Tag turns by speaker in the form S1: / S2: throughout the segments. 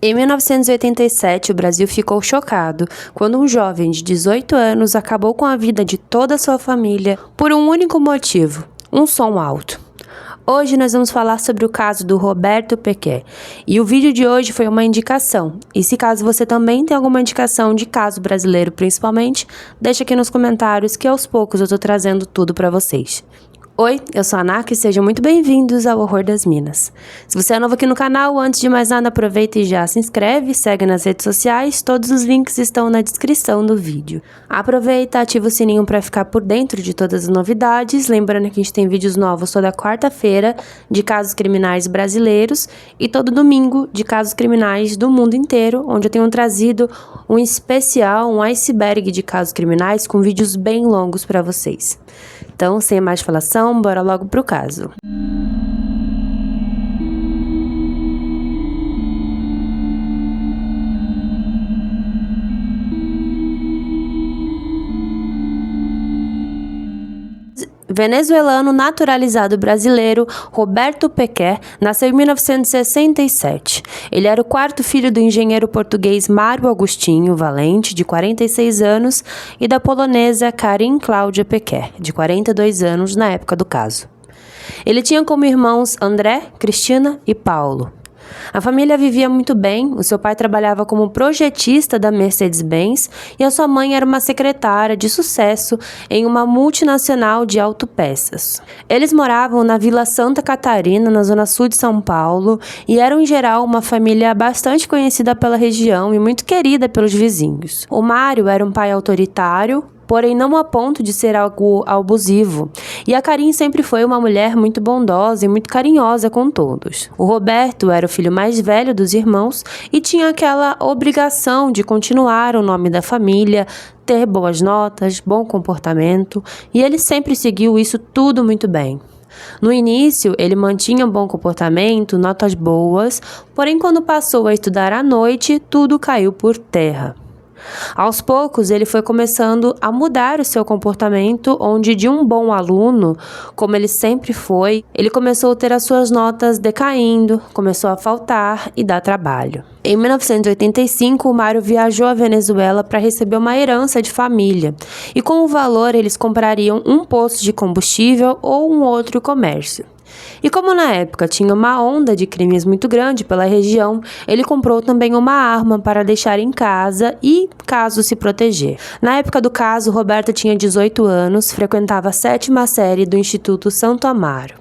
S1: Em 1987, o Brasil ficou chocado quando um jovem de 18 anos acabou com a vida de toda a sua família por um único motivo: um som alto. Hoje nós vamos falar sobre o caso do Roberto Pequet, e o vídeo de hoje foi uma indicação. E se caso você também tem alguma indicação de caso brasileiro principalmente, deixa aqui nos comentários que aos poucos eu tô trazendo tudo pra vocês. Oi, eu sou a Naka e sejam muito bem-vindos ao Horror das Minas. Se você é novo aqui no canal, antes de mais nada aproveita e já se inscreve, segue nas redes sociais, todos os links estão na descrição do vídeo. Aproveita, ativa o sininho para ficar por dentro de todas as novidades, lembrando que a gente tem vídeos novos toda quarta-feira de casos criminais brasileiros e todo domingo de casos criminais do mundo inteiro, onde eu tenho trazido um especial, um iceberg de casos criminais com vídeos bem longos para vocês. Então, sem mais falação, bora logo pro caso. Venezuelano naturalizado brasileiro Roberto Pequet nasceu em 1967. Ele era o quarto filho do engenheiro português Mário Agostinho Valente, de 46 anos, e da polonesa Karin Cláudia Pequet, de 42 anos, na época do caso. Ele tinha como irmãos André, Cristina e Paulo. A família vivia muito bem, o seu pai trabalhava como projetista da Mercedes-Benz e a sua mãe era uma secretária de sucesso em uma multinacional de autopeças. Eles moravam na Vila Santa Catarina, na zona sul de São Paulo, e eram em geral uma família bastante conhecida pela região e muito querida pelos vizinhos. O Mário era um pai autoritário, porém não a ponto de ser algo abusivo. E a Karin sempre foi uma mulher muito bondosa e muito carinhosa com todos. O Roberto era o filho mais velho dos irmãos e tinha aquela obrigação de continuar o nome da família, ter boas notas, bom comportamento, e ele sempre seguiu isso tudo muito bem. No início, ele mantinha um bom comportamento, notas boas, porém quando passou a estudar à noite, tudo caiu por terra. Aos poucos, ele foi começando a mudar o seu comportamento, onde de um bom aluno, como ele sempre foi, ele começou a ter as suas notas decaindo, começou a faltar e dar trabalho. Em 1985, o Mário viajou à Venezuela para receber uma herança de família, e com o valor eles comprariam um posto de combustível ou um outro comércio. E como na época tinha uma onda de crimes muito grande pela região, ele comprou também uma arma para deixar em casa e, caso se proteger. Na época do caso, Roberto tinha 18 anos, frequentava a 7ª série do Instituto Santo Amaro.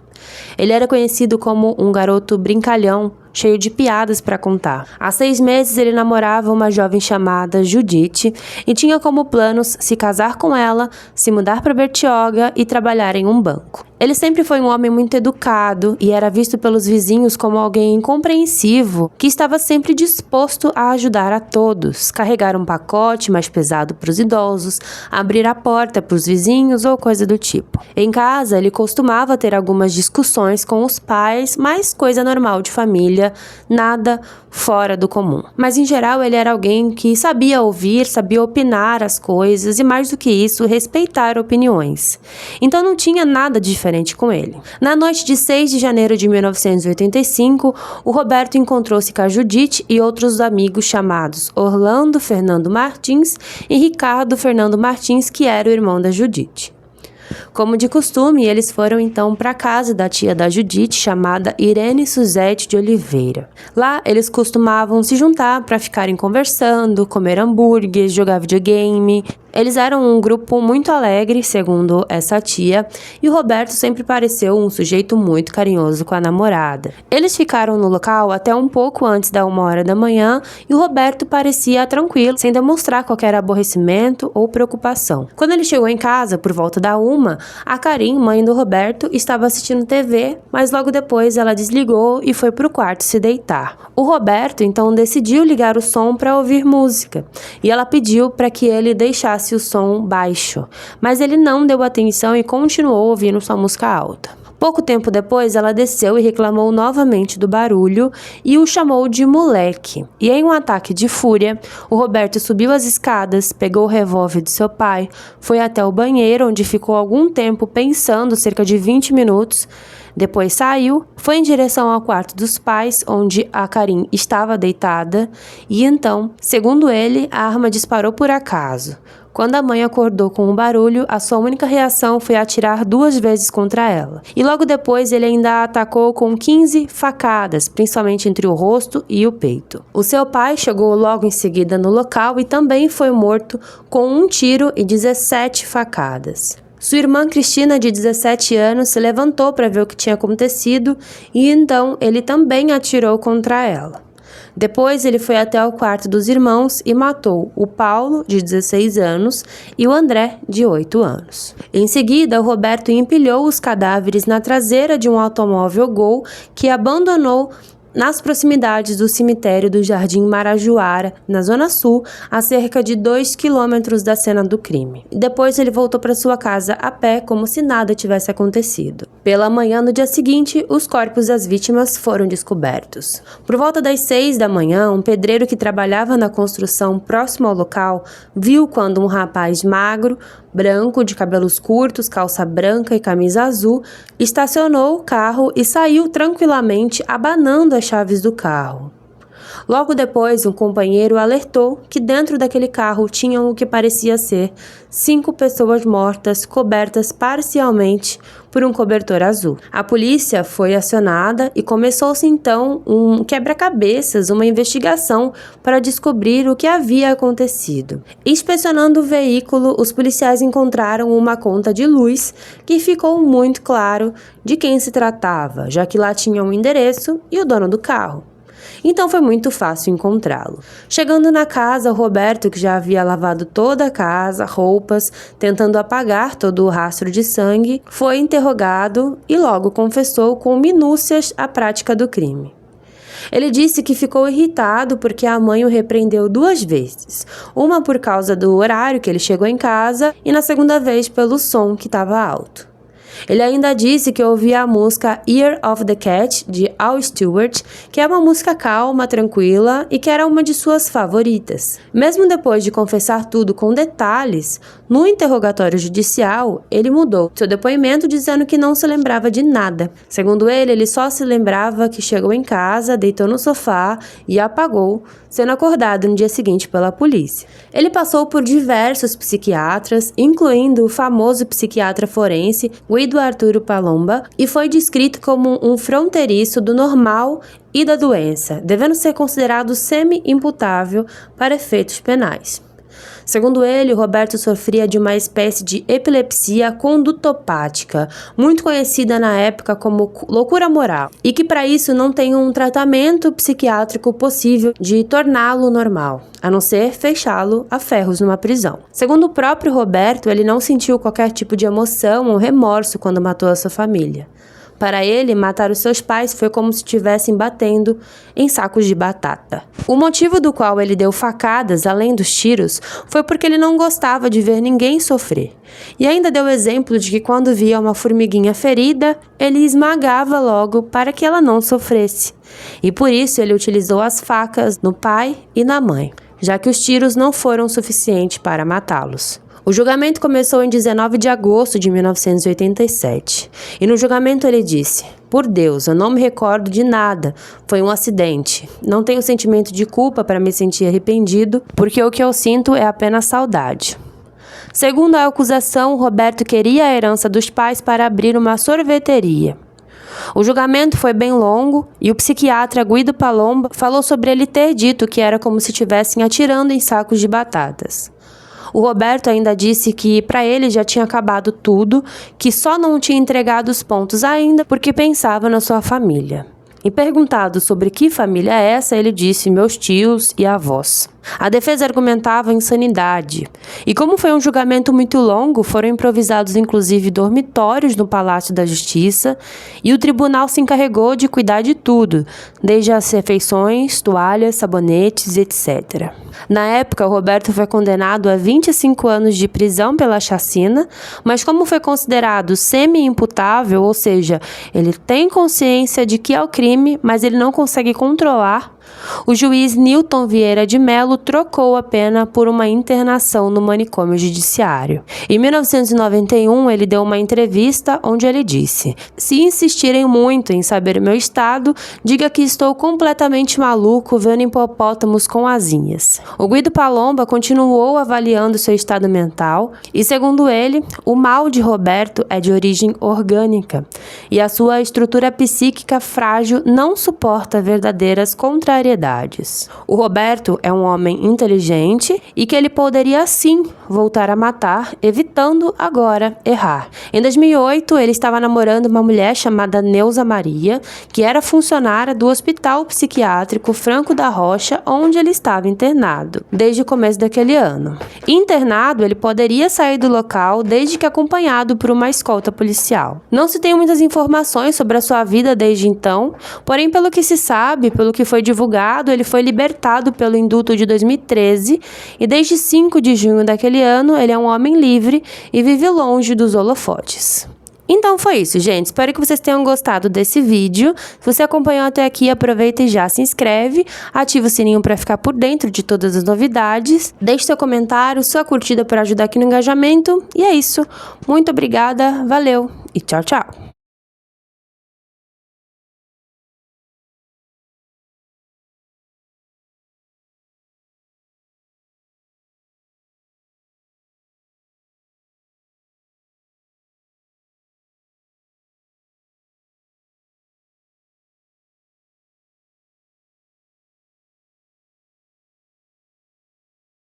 S1: Ele era conhecido como um garoto brincalhão, cheio de piadas para contar. Há 6 meses ele namorava uma jovem chamada Judite e tinha como planos se casar com ela, se mudar para Bertioga e trabalhar em um banco. Ele sempre foi um homem muito educado e era visto pelos vizinhos como alguém compreensivo, que estava sempre disposto a ajudar a todos, carregar um pacote mais pesado para os idosos, abrir a porta para os vizinhos ou coisa do tipo. Em casa, ele costumava ter algumas discussões com os pais, mas coisa normal de família, nada fora do comum. Mas em geral ele era alguém que sabia ouvir, sabia opinar as coisas e mais do que isso, respeitar opiniões. Então não tinha nada diferente com ele. Na noite de 6 de janeiro de 1985, o Roberto encontrou-se com a Judite e outros amigos chamados Orlando Fernando Martins e Ricardo Fernando Martins, que era o irmão da Judite. Como de costume, eles foram então para a casa da tia da Judite, chamada Irene Suzete de Oliveira. Lá, eles costumavam se juntar para ficarem conversando, comer hambúrguer, jogar videogame. Eles eram um grupo muito alegre, segundo essa tia, e o Roberto sempre pareceu um sujeito muito carinhoso com a namorada. Eles ficaram no local até um pouco antes da 1h da manhã e o Roberto parecia tranquilo, sem demonstrar qualquer aborrecimento ou preocupação. Quando ele chegou em casa, por volta da 1h, a Karin, mãe do Roberto, estava assistindo TV, mas logo depois ela desligou e foi para o quarto se deitar. O Roberto então decidiu ligar o som para ouvir música, e ela pediu para que ele deixasse o som baixo, mas ele não deu atenção e continuou ouvindo sua música alta. Pouco tempo depois, ela desceu e reclamou novamente do barulho e o chamou de moleque. E em um ataque de fúria, o Roberto subiu as escadas, pegou o revólver de seu pai, foi até o banheiro, onde ficou algum tempo pensando, cerca de 20 minutos. Depois saiu, foi em direção ao quarto dos pais, onde a Karin estava deitada, e então, segundo ele, a arma disparou por acaso. Quando a mãe acordou com o barulho, a sua única reação foi atirar 2 vezes contra ela. E logo depois ele ainda a atacou com 15 facadas, principalmente entre o rosto e o peito. O seu pai chegou logo em seguida no local e também foi morto com 1 tiro e 17 facadas. Sua irmã Cristina, de 17 anos, se levantou para ver o que tinha acontecido e então ele também atirou contra ela. Depois ele foi até o quarto dos irmãos e matou o Paulo, de 16 anos, e o André, de 8 anos. Em seguida, o Roberto empilhou os cadáveres na traseira de um automóvel Gol que abandonou nas proximidades do cemitério do Jardim Marajoara, na Zona Sul, a cerca de 2 quilômetros da cena do crime. Depois ele voltou para sua casa a pé, como se nada tivesse acontecido. Pela manhã, no dia seguinte, os corpos das vítimas foram descobertos. Por volta das 6 da manhã, um pedreiro que trabalhava na construção próximo ao local viu quando um rapaz magro, branco, de cabelos curtos, calça branca e camisa azul, estacionou o carro e saiu tranquilamente abanando as chaves do carro. Logo depois, um companheiro alertou que dentro daquele carro tinham o que parecia ser 5 pessoas mortas, cobertas parcialmente por um cobertor azul. A polícia foi acionada e começou-se então um quebra-cabeças, uma investigação para descobrir o que havia acontecido. Inspecionando o veículo, os policiais encontraram uma conta de luz que ficou muito claro de quem se tratava, já que lá tinha um endereço e o dono do carro. Então foi muito fácil encontrá-lo. Chegando na casa, o Roberto, que já havia lavado toda a casa, roupas, tentando apagar todo o rastro de sangue, foi interrogado e logo confessou com minúcias a prática do crime. Ele disse que ficou irritado porque a mãe o repreendeu 2 vezes, uma por causa do horário que ele chegou em casa e na segunda vez pelo som que estava alto. Ele ainda disse que ouvia a música Year of the Cat, de Al Stewart, que é uma música calma, tranquila e que era uma de suas favoritas. Mesmo depois de confessar tudo com detalhes, no interrogatório judicial, ele mudou seu depoimento dizendo que não se lembrava de nada. Segundo ele só se lembrava que chegou em casa, deitou no sofá e apagou, sendo acordado no dia seguinte pela polícia. Ele passou por diversos psiquiatras, incluindo o famoso psiquiatra forense Guido Arturo Palomba, e foi descrito como um fronteiriço do normal e da doença, devendo ser considerado semi-imputável para efeitos penais. Segundo ele, o Roberto sofria de uma espécie de epilepsia condutopática, muito conhecida na época como loucura moral, e que para isso não tem um tratamento psiquiátrico possível de torná-lo normal, a não ser fechá-lo a ferros numa prisão. Segundo o próprio Roberto, ele não sentiu qualquer tipo de emoção ou remorso quando matou a sua família. Para ele, matar os seus pais foi como se estivessem batendo em sacos de batata. O motivo do qual ele deu facadas, além dos tiros, foi porque ele não gostava de ver ninguém sofrer. E ainda deu exemplo de que quando via uma formiguinha ferida, ele esmagava logo para que ela não sofresse. E por isso ele utilizou as facas no pai e na mãe, já que os tiros não foram suficientes para matá-los. O julgamento começou em 19 de agosto de 1987, e no julgamento ele disse: "Por Deus, eu não me recordo de nada, foi um acidente. Não tenho sentimento de culpa para me sentir arrependido, porque o que eu sinto é apenas saudade." Segundo a acusação, Roberto queria a herança dos pais para abrir uma sorveteria. O julgamento foi bem longo e o psiquiatra Guido Palomba falou sobre ele ter dito que era como se estivessem atirando em sacos de batatas. O Roberto ainda disse que para ele já tinha acabado tudo, que só não tinha entregado os pontos ainda porque pensava na sua família. E perguntado sobre que família é essa, ele disse: "Meus tios e avós." A defesa argumentava insanidade. E como foi um julgamento muito longo, foram improvisados inclusive dormitórios no Palácio da Justiça e o tribunal se encarregou de cuidar de tudo, desde as refeições, toalhas, sabonetes, etc. Na época, o Roberto foi condenado a 25 anos de prisão pela chacina, mas como foi considerado semi-imputável, ou seja, ele tem consciência de que é o crime, mas ele não consegue controlar, O juiz Newton Vieira de Mello trocou a pena por uma internação no manicômio judiciário. Em 1991, ele deu uma entrevista onde ele disse: "Se insistirem muito em saber meu estado, diga que estou completamente maluco vendo hipopótamos com asinhas." O Guido Palomba continuou avaliando seu estado mental e, segundo ele, o mal de Roberto é de origem orgânica e a sua estrutura psíquica frágil não suporta verdadeiras contrariedades. O Roberto é um homem inteligente e que ele poderia sim voltar a matar, evitando agora errar. Em 2008, ele estava namorando uma mulher chamada Neuza Maria, que era funcionária do Hospital Psiquiátrico Franco da Rocha, onde ele estava internado desde o começo daquele ano. Internado, ele poderia sair do local desde que acompanhado por uma escolta policial. Não se tem muitas informações sobre a sua vida desde então, porém, pelo que se sabe, pelo que foi divulgado, ele foi libertado pelo indulto de 2013 e desde 5 de junho daquele ano ele é um homem livre e vive longe dos holofotes. Então foi isso, gente. Espero que vocês tenham gostado desse vídeo. Se você acompanhou até aqui, aproveita e já se inscreve. Ativa o sininho para ficar por dentro de todas as novidades. Deixe seu comentário, sua curtida para ajudar aqui no engajamento. E é isso. Muito obrigada, valeu e tchau, tchau.